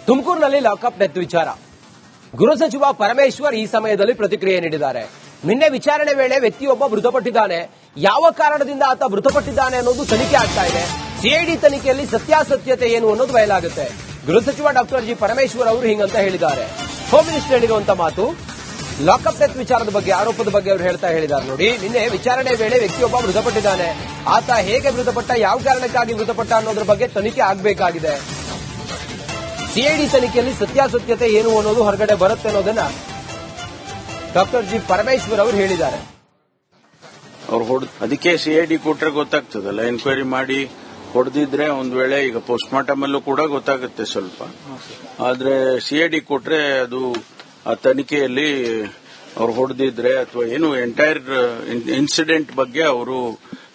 ತುಮಕೂರಿನಲ್ಲಿ lockup death ವಿಚಾರ ಗೃಹ ಸಚಿವ ಪರಮೇಶ್ವರ್ ಈ ಸಮಯದಲ್ಲಿ ಪ್ರತಿಕ್ರಿಯೆ ನೀಡಿದ್ದಾರೆ. ನಿನ್ನೆ ವಿಚಾರಣೆ ವೇಳೆ ವ್ಯಕ್ತಿಯೊಬ್ಬ ಮೃತಪಟ್ಟಿದ್ದಾನೆ. ಯಾವ ಕಾರಣದಿಂದ ಆತ ಮೃತಪಟ್ಟಿದ್ದಾನೆ ಅನ್ನೋದು ತನಿಖೆ ಆಗ್ತಾ ಇದೆ. ಸಿಐಡಿ ತನಿಖೆಯಲ್ಲಿ ಸತ್ಯಾಸತ್ಯತೆ ಏನು ಅನ್ನೋದು ಬಯಲಾಗುತ್ತೆ. ಗೃಹ ಸಚಿವ ಡಾಕ್ಟರ್ ಜಿ ಪರಮೇಶ್ವರ್ ಅವರು ಹಿಂಗಂತ ಹೇಳಿದ್ದಾರೆ. ಹೋಮ್ ಮಿನಿಸ್ಟರ್ ಹೇಳಿರುವಂತಹ ಮಾತು. ಲಾಕಪ್ ಡೆತ್ ವಿಚಾರದ ಬಗ್ಗೆ, ಆರೋಪದ ಬಗ್ಗೆ ಅವರು ಹೇಳಿದ್ದಾರೆ ನೋಡಿ. ನಿನ್ನೆ ವಿಚಾರಣೆ ವೇಳೆ ವ್ಯಕ್ತಿಯೊಬ್ಬ ಮೃತಪಟ್ಟಿದ್ದಾನೆ. ಆತ ಹೇಗೆ ಮೃತಪಟ್ಟ, ಯಾವ ಕಾರಣಕ್ಕಾಗಿ ಮೃತಪಟ್ಟ ಅನ್ನೋದ್ರ ಬಗ್ಗೆ ತನಿಖೆ ಆಗಬೇಕಾಗಿದೆ. ಸಿಐಡಿ ತನಿಖೆಯಲ್ಲಿ ಸತ್ಯಾಸತ್ಯತೆ ಏನು ಅನ್ನೋದು ಹೊರಗಡೆ ಬರುತ್ತೆ ಅನ್ನೋದನ್ನ ಡಾಕ್ಟರ್ ಜಿ ಪರಮೇಶ್ವರ್ ಅವರು ಹೇಳಿದ್ದಾರೆ. ಅದಕ್ಕೆ ಸಿಐಡಿ ಕೊಟ್ರೆ ಗೊತ್ತಾಗ್ತದಲ್ಲ, ಎನ್ಕ್ವೈರಿ ಮಾಡಿ ಹೊಡೆದಿದ್ರೆ ಒಂದ್ ವೇಳೆ ಈಗ ಪೋಸ್ಟ್ ಮಾರ್ಟಮ್ ಅಲ್ಲೂ ಕೂಡ ಗೊತ್ತಾಗುತ್ತೆ ಸ್ವಲ್ಪ. ಆದ್ರೆ ಸಿಐಡಿ ಕೊಟ್ರೆ ಅದು ಆ ತನಿಖೆಯಲ್ಲಿ ಅವ್ರು ಹೊಡೆದಿದ್ರೆ ಅಥವಾ ಏನು ಎಂಟೈರ್ ಇನ್ಸಿಡೆಂಟ್ ಬಗ್ಗೆ ಅವರು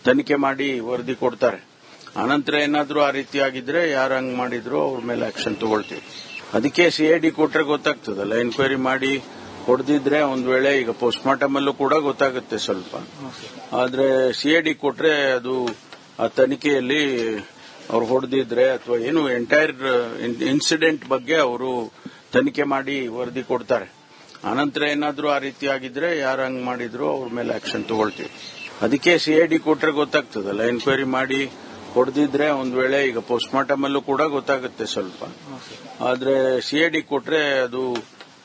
ತನಿಖೆ ಮಾಡಿ ವರದಿ ಕೊಡ್ತಾರೆ. ಆನಂತರ ಏನಾದ್ರೂ ಆ ರೀತಿ ಆಗಿದ್ರೆ ಯಾರು ಹಂಗ್ ಮಾಡಿದ್ರು ಅವ್ರ ಮೇಲೆ ಆಕ್ಷನ್ ತಗೊಳ್ತೀವಿ. ಅದಕ್ಕೆ ಸಿಐಡಿ ಕೊಟ್ರೆ ಗೊತ್ತಾಗ್ತದಲ್ಲ, ಎನ್ಕ್ವೈರಿ ಮಾಡಿ ಹೊಡೆದಿದ್ರೆ ಒಂದ್ ವೇಳೆ ಈಗ ಪೋಸ್ಟ್ ಮಾರ್ಟಮ್ ಅಲ್ಲೂ ಕೂಡ ಗೊತ್ತಾಗುತ್ತೆ ಸ್ವಲ್ಪ. ಆದ್ರೆ ಸಿಐಡಿ ಕೊಟ್ರೆ ಅದು ಆ ತನಿಖೆಯಲ್ಲಿ ಅವ್ರು ಹೊಡೆದಿದ್ರೆ ಅಥವಾ ಏನು ಎಂಟೈರ್ ಇನ್ಸಿಡೆಂಟ್ ಬಗ್ಗೆ ಅವರು ತನಿಖೆ ಮಾಡಿ ವರದಿ ಕೊಡ್ತಾರೆ. ಆನಂತರ ಏನಾದ್ರೂ ಆ ರೀತಿ ಆಗಿದ್ರೆ ಯಾರು ಹಂಗ್ ಮಾಡಿದ್ರು ಅವ್ರ ಮೇಲೆ ಆಕ್ಷನ್ ತಗೊಳ್ತೀವಿ. ಅದಕ್ಕೆ ಸಿಐಡಿ ಕೊಟ್ರೆ ಗೊತ್ತಾಗ್ತದಲ್ಲ, ಎನ್ಕ್ವೈರಿ ಮಾಡಿ ಹೊಡೆದಿದ್ರೆ ಒಂದ್ ವೇಳೆ ಈಗ ಪೋಸ್ಟ್ ಮಾರ್ಟಮ್ ಅಲ್ಲೂ ಕೂಡ ಗೊತ್ತಾಗುತ್ತೆ ಸ್ವಲ್ಪ. ಆದ್ರೆ ಸಿಐಡಿ ಕೊಟ್ರೆ ಅದು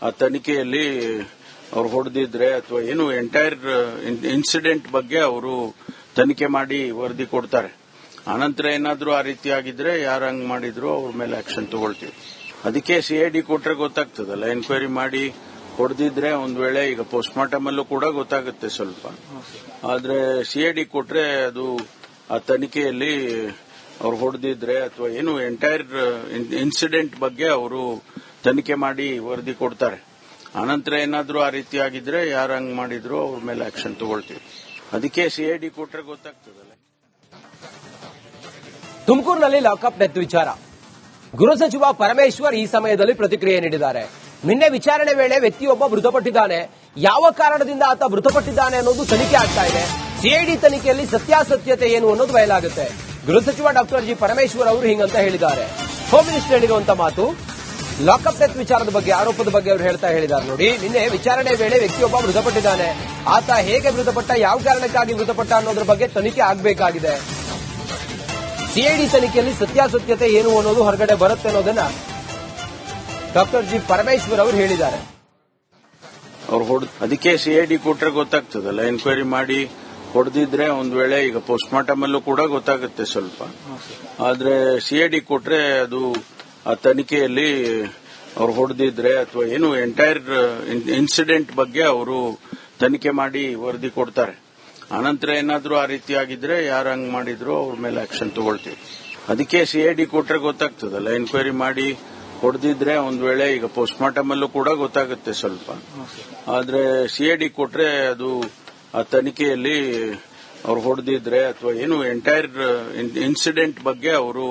ಆ ತನಿಖೆಯಲ್ಲಿ ಅವ್ರು ಹೊಡೆದಿದ್ರೆ ಅಥವಾ ಏನು ಎಂಟೈರ್ ಇನ್ಸಿಡೆಂಟ್ ಬಗ್ಗೆ ಅವರು ತನಿಖೆ ಮಾಡಿ ವರದಿ ಕೊಡ್ತಾರೆ. ಆನಂತರ ಏನಾದ್ರೂ ಆ ರೀತಿ ಆಗಿದ್ರೆ ಯಾರು ಹಂಗ್ ಮಾಡಿದ್ರು ಅವ್ರ ಮೇಲೆ ಆಕ್ಷನ್ ತಗೊಳ್ತೀವಿ. ಅದಕ್ಕೆ ಸಿಐಡಿ ಕೊಟ್ರೆ ಗೊತ್ತಾಗ್ತದಲ್ಲ, ಎನ್ಕ್ವೈರಿ ಮಾಡಿ ಹೊಡೆದಿದ್ರೆ ಒಂದ್ ವೇಳೆ ಈಗ ಪೋಸ್ಟ್ ಮಾರ್ಟಮ್ ಅಲ್ಲೂ ಕೂಡ ಗೊತ್ತಾಗುತ್ತೆ ಸ್ವಲ್ಪ. ಆದ್ರೆ ಸಿಐಡಿ ಕೊಟ್ರೆ ಅದು ಆ ತನಿಖೆಯಲ್ಲಿ ಅವ್ರು ಹೊಡೆದಿದ್ರೆ ಅಥವಾ ಏನು ಎಂಟೈರ್ ಇನ್ಸಿಡೆಂಟ್ ಬಗ್ಗೆ ಅವರು ತನಿಖೆ ಮಾಡಿ ವರದಿ ಕೊಡ್ತಾರೆ. ಆನಂತರ ಏನಾದ್ರೂ ಆ ರೀತಿ ಆಗಿದ್ರೆ ಯಾರು ಹಂಗ್ ಮಾಡಿದ್ರು ಅವ್ರ ಮೇಲೆ ಆಕ್ಷನ್ ತಗೊಳ್ತೀವಿ. ಅದಕ್ಕೆ ಸಿಐಡಿ ಕೊಟ್ರೆ ಗೊತ್ತಾಗ್ತದಲ್ಲ. ತುಮಕೂರಿನಲ್ಲಿ ಲಾಕಪ್ ಡೆತ್ ವಿಚಾರ ಗೃಹ ಸಚಿವ ಪರಮೇಶ್ವರ್ ಈ ಸಮಯದಲ್ಲಿ ಪ್ರತಿಕ್ರಿಯೆ ನೀಡಿದ್ದಾರೆ. ನಿನ್ನೆ ವಿಚಾರಣೆ ವೇಳೆ ವ್ಯಕ್ತಿಯೊಬ್ಬ ಮೃತಪಟ್ಟಿದ್ದಾನೆ. ಯಾವ ಕಾರಣದಿಂದ ಆತ ಮೃತಪಟ್ಟಿದ್ದಾನೆ ಅನ್ನೋದು ತನಿಖೆ ಆಗ್ತಾ ಇದೆ. ಸಿಐಡಿ ತನಿಖೆಯಲ್ಲಿ ಸತ್ಯಾಸತ್ಯತೆ ಏನು ಅನ್ನೋದು ಬಯಲಾಗುತ್ತೆ. ಗೃಹ ಸಚಿವ ಡಾಕ್ಟರ್ ಜಿ ಪರಮೇಶ್ವರ್ ಅವರು ಹಿಂಗಂತ ಹೇಳಿದ್ದಾರೆ. ಹೋಮ್ ಮಿನಿಸ್ಟರ್ ಹೇಳಿರುವಂತಹ ಮಾತು. ಲಾಕಪ್ ಡೆತ್ ವಿಚಾರದ ಬಗ್ಗೆ, ಆರೋಪದ ಬಗ್ಗೆ ಅವರು ಹೇಳಿದ್ದಾರೆ ನೋಡಿ. ನಿನ್ನೆ ವಿಚಾರಣೆ ವೇಳೆ ವ್ಯಕ್ತಿಯೊಬ್ಬ ಮೃತಪಟ್ಟಿದ್ದಾನೆ. ಆತ ಹೇಗೆ ಮೃತಪಟ್ಟ, ಯಾವ ಕಾರಣಕ್ಕಾಗಿ ಮೃತಪಟ್ಟ ಅನ್ನೋದ್ರ ಬಗ್ಗೆ ತನಿಖೆ ಆಗಬೇಕಾಗಿದೆ. ಸಿಐಡಿ ತನಿಖೆಯಲ್ಲಿ ಸತ್ಯಾಸತ್ಯತೆ ಏನು ಅನ್ನೋದು ಹೊರಗಡೆ ಬರುತ್ತೆ ಅನ್ನೋದನ್ನ ಡಾಕ್ಟರ್ ಜಿ ಪರಮೇಶ್ವರ್ ಅವರು ಹೇಳಿದ್ದಾರೆ. ಅದಕ್ಕೆ ಸಿಐಡಿ ಕೊಟ್ರೆ ಗೊತ್ತಾಗ್ತದಲ್ಲ, ಎನ್ಕ್ವೈರಿ ಮಾಡಿ ಹೊಡೆದಿದ್ರೆ ಒಂದ್ ವೇಳೆ ಈಗ ಪೋಸ್ಟ್ ಮಾರ್ಟಮ್ ಅಲ್ಲೂ ಕೂಡ ಗೊತ್ತಾಗುತ್ತೆ ಸ್ವಲ್ಪ. ಆದ್ರೆ ಸಿಐಡಿ ಕೊಟ್ರೆ ಅದು ಆ ತನಿಖೆಯಲ್ಲಿ ಅವ್ರು ಹೊಡೆದಿದ್ರೆ ಅಥವಾ ಏನು ಎಂಟೈರ್ ಇನ್ಸಿಡೆಂಟ್ ಬಗ್ಗೆ ಅವರು ತನಿಖೆ ಮಾಡಿ ವರದಿ ಕೊಡ್ತಾರೆ. ಆನಂತರ ಏನಾದ್ರೂ ಆ ರೀತಿ ಆಗಿದ್ರೆ ಯಾರು ಹಂಗ್ ಮಾಡಿದ್ರು ಅವ್ರ ಮೇಲೆ ಆಕ್ಷನ್ ತಗೊಳ್ತೀವಿ. ಅದಕ್ಕೆ ಸಿಐಡಿ ಕೊಟ್ರೆ ಗೊತ್ತಾಗ್ತದಲ್ಲ, ಎನ್ಕ್ವೈರಿ ಮಾಡಿ ಹೊಡೆದಿದ್ರೆ ಒಂದ್ ವೇಳೆ ಈಗ ಪೋಸ್ಟ್ ಮಾರ್ಟಮ್ ಅಲ್ಲೂ ಕೂಡ ಗೊತ್ತಾಗುತ್ತೆ ಸ್ವಲ್ಪ. ಆದ್ರೆ ಸಿಐಡಿ ಕೊಟ್ರೆ ಅದು ಆ ತನಿಖೆಯಲ್ಲಿ ಅವ್ರು ಹೊಡೆದಿದ್ರೆ ಅಥವಾ ಏನು ಎಂಟೈರ್ ಇನ್ಸಿಡೆಂಟ್ ಬಗ್ಗೆ ಅವರು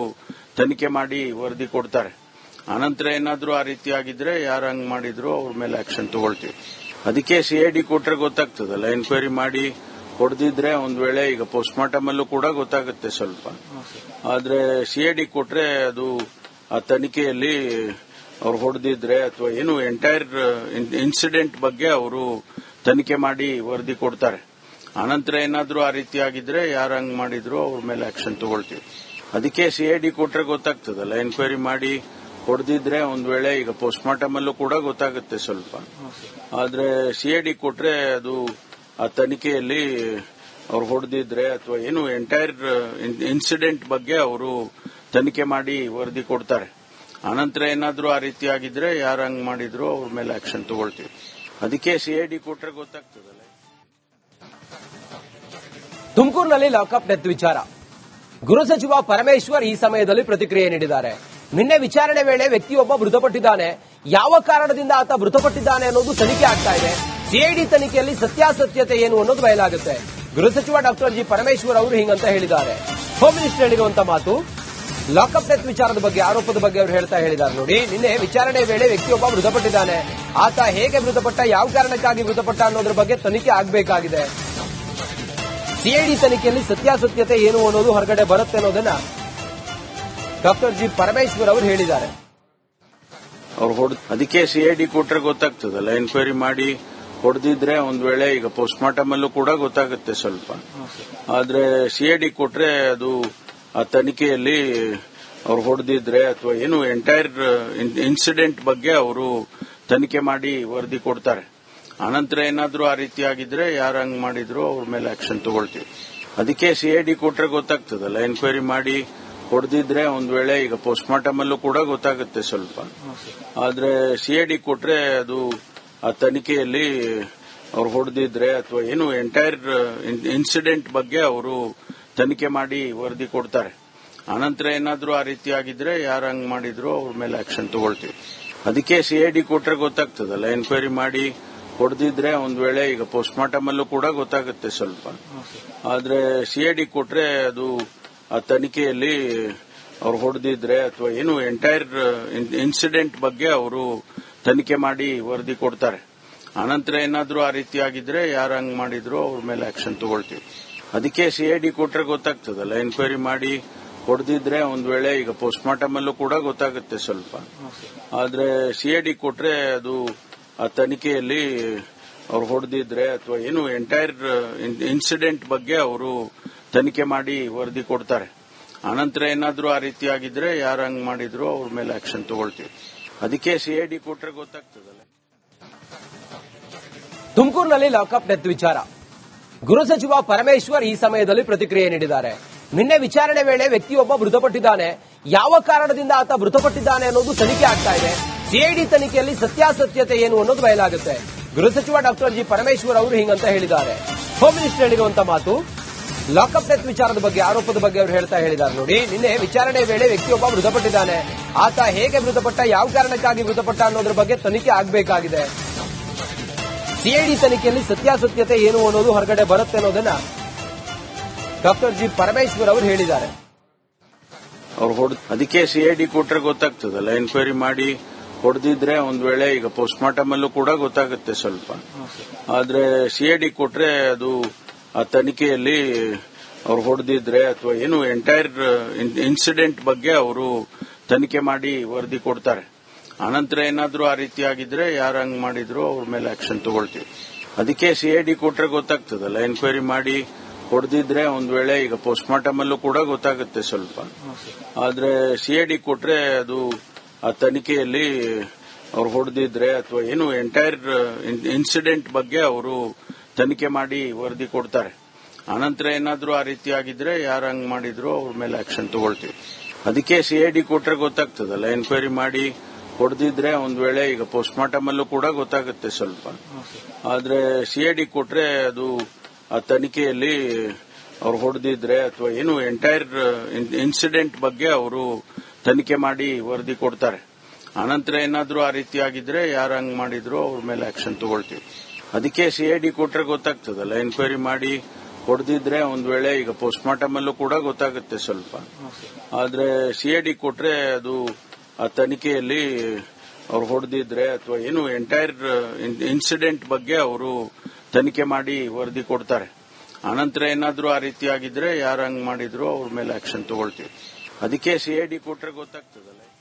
ತನಿಖೆ ಮಾಡಿ ವರದಿ ಕೊಡ್ತಾರೆ. ಆನಂತರ ಏನಾದ್ರೂ ಆ ರೀತಿ ಆಗಿದ್ರೆ ಯಾರು ಹಂಗ್ ಮಾಡಿದ್ರು ಅವ್ರ ಮೇಲೆ ಆಕ್ಷನ್ ತಗೊಳ್ತೀವಿ. ಅದಕ್ಕೆ ಸಿಐಡಿ ಕೊಟ್ರೆ ಗೊತ್ತಾಗ್ತದಲ್ಲ, ಎನ್ಕ್ವೈರಿ ಮಾಡಿ ಹೊಡೆದಿದ್ರೆ ಒಂದ್ ವೇಳೆ ಈಗ ಪೋಸ್ಟ್ ಮಾರ್ಟಮ್ ಅಲ್ಲೂ ಕೂಡ ಗೊತ್ತಾಗುತ್ತೆ ಸ್ವಲ್ಪ. ಆದ್ರೆ ಸಿಐಡಿ ಕೊಟ್ರೆ ಅದು ಆ ತನಿಖೆಯಲ್ಲಿ ಅವ್ರು ಹೊಡೆದಿದ್ರೆ ಅಥವಾ ಏನು ಎಂಟೈರ್ ಇನ್ಸಿಡೆಂಟ್ ಬಗ್ಗೆ ಅವರು ತನಿಖೆ ಮಾಡಿ ವರದಿ ಕೊಡ್ತಾರೆ. ಆನಂತರ ಏನಾದ್ರೂ ಆ ರೀತಿ ಆಗಿದ್ರೆ ಯಾರು ಹಂಗ್ ಮಾಡಿದ್ರು ಅವ್ರ ಮೇಲೆ ಆಕ್ಷನ್ ತಗೊಳ್ತೀವಿ. ಅದಕ್ಕೆ ಸಿಐಡಿ ಕೊಟ್ರೆ ಗೊತ್ತಾಗ್ತದಲ್ಲ, ಎನ್ಕ್ವೈರಿ ಮಾಡಿ ಹೊಡೆದಿದ್ರೆ ಒಂದ್ ವೇಳೆ ಈಗ ಪೋಸ್ಟ್ ಮಾರ್ಟಮ್ ಅಲ್ಲೂ ಕೂಡ ಗೊತ್ತಾಗುತ್ತೆ ಸ್ವಲ್ಪ. ಆದ್ರೆ ಸಿಐಡಿ ಕೊಟ್ರೆ ಅದು ಆ ತನಿಖೆಯಲ್ಲಿ ಅವ್ರು ಹೊಡೆದಿದ್ರೆ ಅಥವಾ ಏನು ಎಂಟೈರ್ ಇನ್ಸಿಡೆಂಟ್ ಬಗ್ಗೆ ಅವರು ತನಿಖೆ ಮಾಡಿ ವರದಿ ಕೊಡ್ತಾರೆ. ಆನಂತರ ಏನಾದ್ರೂ ಆ ರೀತಿ ಆಗಿದ್ರೆ ಯಾರು ಹಂಗ್ ಮಾಡಿದ್ರು ಅವ್ರ ಮೇಲೆ ಆಕ್ಷನ್ ತಗೊಳ್ತೀವಿ. ಅದಕ್ಕೆ ಸಿಐಡಿ ಕೊಟ್ರೆ ಗೊತ್ತಾಗ್ತದಲ್ಲ. ತುಮಕೂರಿನಲ್ಲಿ ಲಾಕಪ್ ಡೆತ್ ವಿಚಾರ ಗೃಹ ಸಚಿವ ಪರಮೇಶ್ವರ್ ಈ ಸಮಯದಲ್ಲಿ ಪ್ರತಿಕ್ರಿಯೆ ನೀಡಿದ್ದಾರೆ. ನಿನ್ನೆ ವಿಚಾರಣೆ ವೇಳೆ ವ್ಯಕ್ತಿಯೊಬ್ಬ ಮೃತಪಟ್ಟಿದ್ದಾನೆ. ಯಾವ ಕಾರಣದಿಂದ ಆತ ಮೃತಪಟ್ಟಿದ್ದಾನೆ ಅನ್ನೋದು ತನಿಖೆ ಆಗ್ತಾ ಇದೆ. ಸಿಐಡಿ ತನಿಖೆಯಲ್ಲಿ ಸತ್ಯಾಸತ್ಯತೆ ಏನು ಅನ್ನೋದು ಬಯಲಾಗುತ್ತೆ. ಗೃಹ ಸಚಿವ ಡಾಕ್ಟರ್ ಜಿ ಪರಮೇಶ್ವರ್ ಅವರು ಹಿಂಗಂತ ಹೇಳಿದ್ದಾರೆ. ಹೋಮ್ ಮಿನಿಸ್ಟರ್ ಹೇಳಿರುವಂತಹ ಮಾತು. ಲಾಕಪ್ ಡೆತ್ ವಿಚಾರದ ಬಗ್ಗೆ, ಆರೋಪದ ಬಗ್ಗೆ ಅವರು ಹೇಳಿದ್ದಾರೆ ನೋಡಿ. ನಿನ್ನೆ ವಿಚಾರಣೆ ವೇಳೆ ವ್ಯಕ್ತಿಯೊಬ್ಬ ಮೃತಪಟ್ಟಿದ್ದಾನೆ. ಆತ ಹೇಗೆ ಮೃತಪಟ್ಟ, ಯಾವ ಕಾರಣಕ್ಕಾಗಿ ಮೃತಪಟ್ಟ ಅನ್ನೋದ್ರ ಬಗ್ಗೆ ತನಿಖೆ ಆಗಬೇಕಾಗಿದೆ. ಸಿಐಡಿ ತನಿಖೆಯಲ್ಲಿ ಸತ್ಯಾಸತ್ಯತೆ ಏನು ಅನ್ನೋದು ಹೊರಗಡೆ ಬರುತ್ತೆ ಅನ್ನೋದನ್ನ ಡಾಕ್ಟರ್ ಜಿ ಪರಮೇಶ್ವರ್ ಅವರು ಹೇಳಿದ್ದಾರೆ. ಅದಕ್ಕೆ ಸಿಐಡಿ ಕೊಟ್ರೆ ಗೊತ್ತಾಗ್ತದಲ್ಲ, ಎನ್ಕ್ವೈರಿ ಮಾಡಿ ಹೊಡೆದಿದ್ರೆ ಒಂದ್ ವೇಳೆ ಈಗ ಪೋಸ್ಟ್ಮಾರ್ಟಮ್ ಅಲ್ಲೂ ಕೂಡ ಗೊತ್ತಾಗುತ್ತೆ ಸ್ವಲ್ಪ. ಆದ್ರೆ ಸಿಐಡಿ ಕೊಟ್ರೆ ಅದು ಆ ತನಿಖೆಯಲ್ಲಿ ಅವ್ರು ಹೊಡೆದಿದ್ರೆ ಅಥವಾ ಏನು ಎಂಟೈರ್ ಇನ್ಸಿಡೆಂಟ್ ಬಗ್ಗೆ ಅವರು ತನಿಖೆ ಮಾಡಿ ವರದಿ ಕೊಡ್ತಾರೆ. ಆನಂತರ ಏನಾದ್ರೂ ಆ ರೀತಿ ಆಗಿದ್ರೆ ಯಾರು ಹಂಗ್ ಮಾಡಿದ್ರು ಅವ್ರ ಮೇಲೆ ಆಕ್ಷನ್ ತಗೊಳ್ತೀವಿ. ಅದಕ್ಕೆ ಸಿಐಡಿ ಕೊಟ್ರೆ ಗೊತ್ತಾಗ್ತದಲ್ಲ, ಎನ್ಕ್ವೈರಿ ಮಾಡಿ ಹೊಡೆದಿದ್ರೆ ಒಂದ್ ವೇಳೆ ಈಗ ಪೋಸ್ಟ್ಮಾರ್ಟಮ್ ಅಲ್ಲೂ ಕೂಡ ಗೊತ್ತಾಗುತ್ತೆ ಸ್ವಲ್ಪ. ಆದ್ರೆ ಸಿಐಡಿ ಕೊಟ್ರೆ ಅದು ಆ ತನಿಖೆಯಲ್ಲಿ ಅವ್ರು ಹೊಡೆದಿದ್ರೆ ಅಥವಾ ಏನು ಎಂಟೈರ್ ಇನ್ಸಿಡೆಂಟ್ ಬಗ್ಗೆ ಅವರು ತನಿಖೆ ಮಾಡಿ ವರದಿ ಕೊಡ್ತಾರೆ. ಆನಂತರ ಏನಾದ್ರೂ ಆ ರೀತಿ ಆಗಿದ್ರೆ ಯಾರು ಹಂಗ್ ಮಾಡಿದ್ರು ಅವ್ರ ಮೇಲೆ ಆಕ್ಷನ್ ತಗೊಳ್ತೀವಿ. ಅದಕ್ಕೆ ಸಿಐಡಿ ಕೊಟ್ರೆ ಗೊತ್ತಾಗ್ತದಲ್ಲ, ಎನ್ಕ್ವೈರಿ ಮಾಡಿ ಹೊಡೆದಿದ್ರೆ ಒಂದ್ ವೇಳೆ ಈಗ ಪೋಸ್ಟ್ಮಾರ್ಟಮ್ ಅಲ್ಲೂ ಕೂಡ ಗೊತ್ತಾಗುತ್ತೆ ಸ್ವಲ್ಪ. ಆದ್ರೆ ಸಿಐಡಿ ಕೊಟ್ರೆ ಅದು ಆ ತನಿಖೆಯಲ್ಲಿ ಅವ್ರು ಹೊಡೆದಿದ್ರೆ ಅಥವಾ ಏನು ಎಂಟೈರ್ ಇನ್ಸಿಡೆಂಟ್ ಬಗ್ಗೆ ಅವರು ತನಿಖೆ ಮಾಡಿ ವರದಿ ಕೊಡ್ತಾರೆ. ಆನಂತರ ಏನಾದ್ರೂ ಆ ರೀತಿ ಆಗಿದ್ರೆ ಯಾರು ಹಂಗ್ ಮಾಡಿದ್ರು ಅವ್ರ ಮೇಲೆ ಆಕ್ಷನ್ ತಗೊಳ್ತೀವಿ. ಅದಕ್ಕೆ ಸಿಐಡಿ ಕೊಟ್ರೆ ಗೊತ್ತಾಗ್ತದಲ್ಲ, ಎನ್ಕ್ವೈರಿ ಮಾಡಿ ಹೊಡೆದಿದ್ರೆ ಒಂದ್ ವೇಳೆ ಈಗ ಪೋಸ್ಟ್ಮಾರ್ಟಮ್ ಅಲ್ಲೂ ಕೂಡ ಗೊತ್ತಾಗುತ್ತೆ ಸ್ವಲ್ಪ. ಆದ್ರೆ ಸಿಐಡಿ ಕೊಟ್ರೆ ಅದು ಆ ತನಿಖೆಯಲ್ಲಿ ಅವ್ರು ಹೊಡೆದಿದ್ರೆ ಅಥವಾ ಏನು ಎಂಟೈರ್ ಇನ್ಸಿಡೆಂಟ್ ಬಗ್ಗೆ ಅವರು ತನಿಖೆ ಮಾಡಿ ವರದಿ ಕೊಡ್ತಾರೆ. ಆನಂತರ ಏನಾದ್ರೂ ಆ ರೀತಿ ಆಗಿದ್ರೆ ಯಾರು ಹಂಗ್ ಮಾಡಿದ್ರು ಅವ್ರ ಮೇಲೆ ಆಕ್ಷನ್ ತಗೊಳ್ತೀವಿ. ಅದಕ್ಕೆ ಸಿಐಡಿ ಕೊಟ್ರೆ ಗೊತ್ತಾಗ್ತದಲ್ಲ. ತುಮಕೂರಿನಲ್ಲಿ ಲಾಕಪ್ ಡೆತ್ ವಿಚಾರ. ಗೃಹ ಸಚಿವ ಪರಮೇಶ್ವರ್ ಈ ಸಮಯದಲ್ಲಿ ಪ್ರತಿಕ್ರಿಯೆ ನೀಡಿದ್ದಾರೆ. ನಿನ್ನೆ ವಿಚಾರಣೆ ವೇಳೆ ವ್ಯಕ್ತಿಯೊಬ್ಬ ಮೃತಪಟ್ಟಿದ್ದಾನೆ. ಯಾವ ಕಾರಣದಿಂದ ಆತ ಮೃತಪಟ್ಟಿದ್ದಾನೆ ಅನ್ನೋದು ತನಿಖೆ ಆಗ್ತಾ ಇದೆ. ಸಿಐಡಿ ತನಿಖೆಯಲ್ಲಿ ಸತ್ಯಾಸತ್ಯತೆ ಏನು ಅನ್ನೋದು ಬಯಲಾಗುತ್ತೆ. ಗೃಹ ಸಚಿವ ಡಾಕ್ಟರ್ ಜಿ ಪರಮೇಶ್ವರ್ ಅವರು ಹಿಂಗಂತ ಹೇಳಿದ್ದಾರೆ. ಹೋಮ್ ಮಿನಿಸ್ಟರ್ ಹೇಳಿರುವಂತಹ ಮಾತು. ಲಾಕಪ್ ಡೆತ್ ವಿಚಾರದ ಬಗ್ಗೆ, ಆರೋಪದ ಬಗ್ಗೆ ಅವರು ಹೇಳಿದ್ದಾರೆ ನೋಡಿ. ನಿನ್ನೆ ವಿಚಾರಣೆ ವೇಳೆ ವ್ಯಕ್ತಿಯೊಬ್ಬ ಮೃತಪಟ್ಟಿದ್ದಾನೆ. ಆತ ಹೇಗೆ ಮೃತಪಟ್ಟ, ಯಾವ ಕಾರಣಕ್ಕಾಗಿ ಮೃತಪಟ್ಟ ಅನ್ನೋದ್ರ ಬಗ್ಗೆ ತನಿಖೆ ಆಗಬೇಕಾಗಿದೆ. ಸಿಐಡಿ ತನಿಖೆಯಲ್ಲಿ ಸತ್ಯಾಸತ್ಯತೆ ಏನು ಅನ್ನೋದು ಹೊರಗಡೆ ಬರುತ್ತೆ ಅನ್ನೋದನ್ನ ಡಾಕ್ಟರ್ ಜಿ ಪರಮೇಶ್ವರ್ ಅವರು ಹೇಳಿದ್ದಾರೆ. ಅದಕ್ಕೆ ಸಿಐಡಿ ಕೊಟ್ರೆ ಗೊತ್ತಾಗ್ತದಲ್ಲ, ಎನ್ಕ್ವೈರಿ ಮಾಡಿ ಹೊಡೆದಿದ್ರೆ ಒಂದ್ ವೇಳೆ ಈಗ ಪೋಸ್ಟ್ಮಾರ್ಟಮ್ ಅಲ್ಲೂ ಕೂಡ ಗೊತ್ತಾಗುತ್ತೆ ಸ್ವಲ್ಪ. ಆದ್ರೆ ಸಿಐಡಿ ಕೊಟ್ರೆ ಅದು ಆ ತನಿಖೆಯಲ್ಲಿ ಅವ್ರು ಹೊಡೆದಿದ್ರೆ ಅಥವಾ ಏನು ಎಂಟೈರ್ ಇನ್ಸಿಡೆಂಟ್ ಬಗ್ಗೆ ಅವರು ತನಿಖೆ ಮಾಡಿ ವರದಿ ಕೊಡ್ತಾರೆ. ಆನಂತರ ಏನಾದ್ರೂ ಆ ರೀತಿ ಆಗಿದ್ರೆ ಯಾರು ಹಂಗ್ ಮಾಡಿದ್ರು ಅವ್ರ ಮೇಲೆ ಆಕ್ಷನ್ ತಗೊಳ್ತೀವಿ. ಅದಕ್ಕೆ ಸಿಐಡಿ ಕೊಟ್ರೆ ಗೊತ್ತಾಗ್ತದಲ್ಲ, ಎನ್ಕ್ವೈರಿ ಮಾಡಿ ಹೊಡೆದಿದ್ರೆ ಒಂದ್ ವೇಳೆ ಈಗ ಪೋಸ್ಟ್ಮಾರ್ಟಮ್ ಅಲ್ಲೂ ಕೂಡ ಗೊತ್ತಾಗುತ್ತೆ ಸ್ವಲ್ಪ. ಆದ್ರೆ ಸಿಐಡಿ ಕೊಟ್ರೆ ಅದು ಆ ತನಿಖೆಯಲ್ಲಿ ಅವ್ರು ಹೊಡೆದಿದ್ರೆ ಅಥವಾ ಏನು ಎಂಟೈರ್ ಇನ್ಸಿಡೆಂಟ್ ಬಗ್ಗೆ ಅವರು ತನಿಖೆ ಮಾಡಿ ವರದಿ ಕೊಡ್ತಾರೆ. ಆನಂತರ ಏನಾದ್ರೂ ಆ ರೀತಿ ಆಗಿದ್ರೆ ಯಾರು ಹಂಗ್ ಮಾಡಿದ್ರು ಅವ್ರ ಮೇಲೆ ಆಕ್ಷನ್ ತಗೊಳ್ತೀವಿ. ಅದಕ್ಕೆ ಸಿಐಡಿ ಕೊಟ್ರೆ ಗೊತ್ತಾಗ್ತದಲ್ಲ, ಎನ್ಕ್ವೈರಿ ಮಾಡಿ ಹೊಡೆದಿದ್ರೆ ಒಂದ್ ವೇಳೆ ಈಗ ಪೋಸ್ಟ್ಮಾರ್ಟಮ್ ಅಲ್ಲೂ ಕೂಡ ಗೊತ್ತಾಗುತ್ತೆ ಸ್ವಲ್ಪ. ಆದ್ರೆ ಸಿಐಡಿ ಕೊಟ್ರೆ ಅದು ಆ ತನಿಖೆಯಲ್ಲಿ ಅವ್ರು ಹೊಡೆದಿದ್ರೆ ಅಥವಾ ಏನು ಎಂಟೈರ್ ಇನ್ಸಿಡೆಂಟ್ ಬಗ್ಗೆ ಅವರು ತನಿಖೆ ಮಾಡಿ ವರದಿ ಕೊಡ್ತಾರೆ. ಆನಂತರ ಏನಾದ್ರೂ ಆ ರೀತಿ ಆಗಿದ್ರೆ ಯಾರು ಹಂಗ್ ಮಾಡಿದ್ರು ಅವ್ರ ಮೇಲೆ ಆಕ್ಷನ್ ತಗೊಳ್ತೀವಿ. ಅದಕ್ಕೆ ಸಿಐಡಿ ಕೊಟ್ರೆ ಗೊತ್ತಾಗ್ತದಲ್ಲ, ಎನ್ಕ್ವೈರಿ ಮಾಡಿ ಹೊಡೆದಿದ್ರೆ ಒಂದ್ ವೇಳೆ ಈಗ ಪೋಸ್ಟ್ಮಾರ್ಟಮ್ ಅಲ್ಲೂ ಕೂಡ ಗೊತ್ತಾಗುತ್ತೆ ಸ್ವಲ್ಪ. ಆದ್ರೆ ಸಿಐಡಿ ಕೊಟ್ರೆ ಅದು ಆ ತನಿಖೆಯಲ್ಲಿ ಅವ್ರು ಹೊಡೆದಿದ್ರೆ ಅಥವಾ ಏನು ಎಂಟೈರ್ ಇನ್ಸಿಡೆಂಟ್ ಬಗ್ಗೆ ಅವರು ತನಿಖೆ ಮಾಡಿ ವರದಿ ಕೊಡ್ತಾರೆ. ಆನಂತರ ಏನಾದ್ರೂ ಆ ರೀತಿ ಆಗಿದ್ರೆ ಯಾರು ಹಂಗ್ ಮಾಡಿದ್ರು ಅವ್ರ ಮೇಲೆ ಆಕ್ಷನ್ ತಗೊಳ್ತೀವಿ. ಅದಕ್ಕೆ ಸಿಐಡಿ ಕೊಟ್ರೆ ಗೊತ್ತಾಗ್ತದಲ್ಲ.